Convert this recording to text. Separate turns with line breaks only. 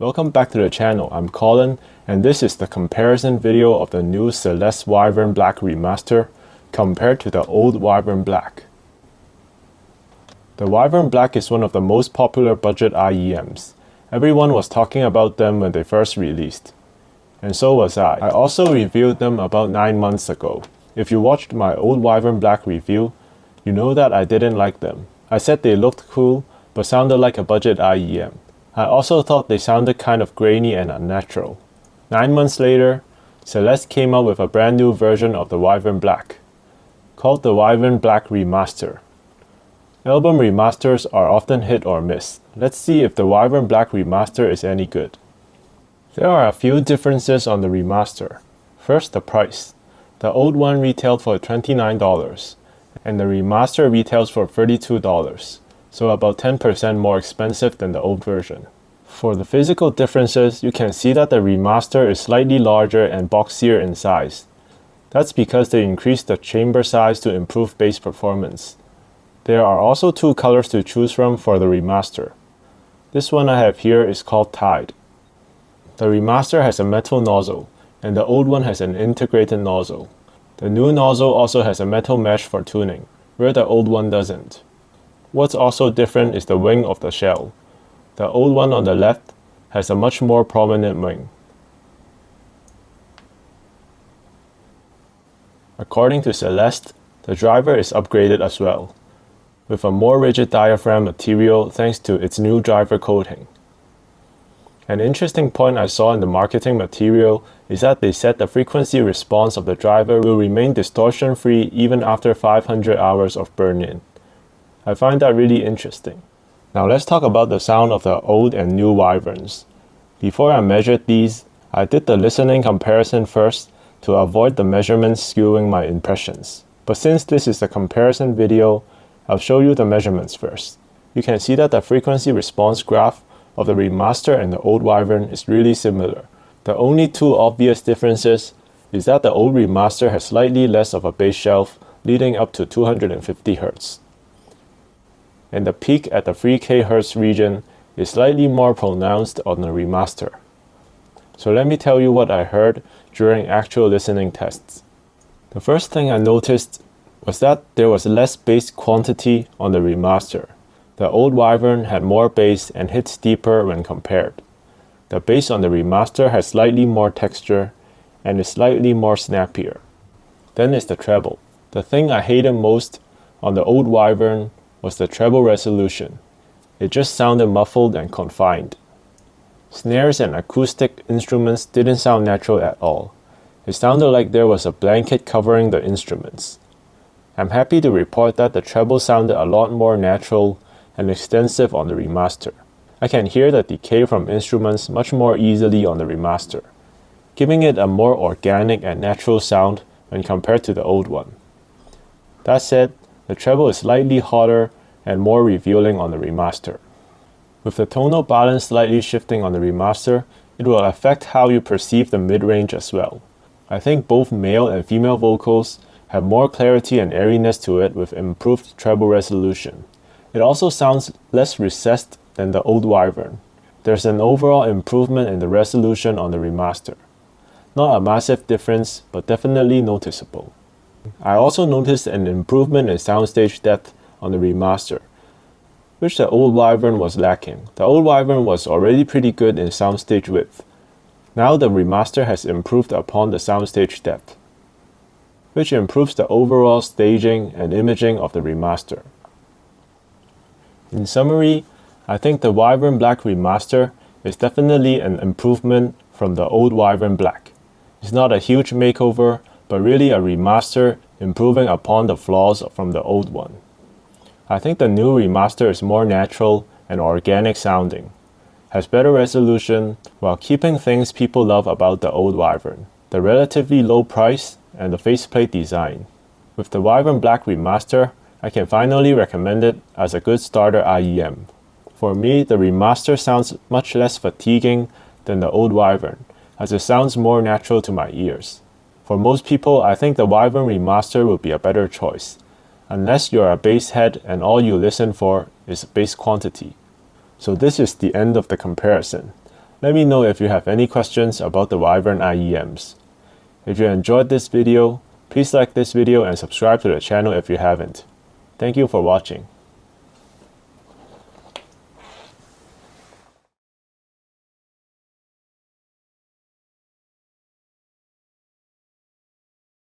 Welcome back to the channel. I'm Colin, and this is the comparison video of the new Celest Wyvern Black Remaster compared to the old Wyvern Black. The Wyvern Black is one of the most popular budget IEMs. Everyone was talking about them when they first released. And so was I. I also reviewed them about 9 months ago. If you watched my old Wyvern Black review, you know that I didn't like them. I said they looked cool, but sounded like a budget IEM. I also thought they sounded kind of grainy and unnatural. 9 months later, Celest came out with a brand new version of the Wyvern Black, called the Wyvern Black Remaster. Album remasters are often hit or miss. Let's see if the Wyvern Black Remaster is any good. There are a few differences on the remaster. First, the price. The old one retailed for $29, and the remaster retails for $32, so about 10% more expensive than the old version. For the physical differences, you can see that the remaster is slightly larger and boxier in size. That's because they increased the chamber size to improve bass performance. There are also 2 colors to choose from for the remaster. This one I have here is called Tide. The remaster has a metal nozzle, and the old one has an integrated nozzle. The new nozzle also has a metal mesh for tuning, where the old one doesn't. What's also different is the wing of the shell. The old one on the left has a much more prominent wing. According to Celest, the driver is upgraded as well, with a more rigid diaphragm material thanks to its new driver coating. An interesting point I saw in the marketing material is that they said the frequency response of the driver will remain distortion-free even after 500 hours of burn-in. I find that really interesting. Now let's talk about the sound of the old and new Wyverns. Before I measured these, I did the listening comparison first to avoid the measurements skewing my impressions. But since this is a comparison video, I'll show you the measurements first. You can see that the frequency response graph of the remaster and the old Wyvern is really similar. The only 2 obvious differences is that the old remaster has slightly less of a bass shelf leading up to 250 Hz. And the peak at the 3K Hz region is slightly more pronounced on the remaster. So let me tell you what I heard during actual listening tests. The first thing I noticed was that there was less bass quantity on the remaster. The old Wyvern had more bass and hits deeper when compared. The bass on the remaster has slightly more texture and is slightly more snappier. Then is the treble. The thing I hated most on the old Wyvern was the treble resolution. It just sounded muffled and confined. Snares and acoustic instruments didn't sound natural at all. It sounded like there was a blanket covering the instruments. I'm happy to report that the treble sounded a lot more natural and extensive on the remaster. I can hear the decay from instruments much more easily on the remaster, giving it a more organic and natural sound when compared to the old one. That said, the treble is slightly hotter and more revealing on the remaster. With the tonal balance slightly shifting on the remaster, it will affect how you perceive the mid-range as well. I think both male and female vocals have more clarity and airiness to it with improved treble resolution. It also sounds less recessed than the old Wyvern. There's an overall improvement in the resolution on the remaster. Not a massive difference, but definitely noticeable. I also noticed an improvement in soundstage depth on the remaster, which the old Wyvern was lacking. The old Wyvern was already pretty good in soundstage width. Now the remaster has improved upon the soundstage depth, which improves the overall staging and imaging of the remaster. In summary, I think the Wyvern Black Remaster is definitely an improvement from the old Wyvern Black. It's not a huge makeover, but really a remaster improving upon the flaws from the old one. I think the new remaster is more natural and organic sounding, has better resolution while keeping things people love about the old Wyvern, the relatively low price and the faceplate design. With the Wyvern Black Remaster, I can finally recommend it as a good starter IEM. For me, the remaster sounds much less fatiguing than the old Wyvern, as it sounds more natural to my ears. For most people, I think the Wyvern Remaster would be a better choice, unless you're a bass head and all you listen for is bass quantity. So this is the end of the comparison. Let me know if you have any questions about the Wyvern IEMs. If you enjoyed this video, please like this video and subscribe to the channel if you haven't. Thank you for watching.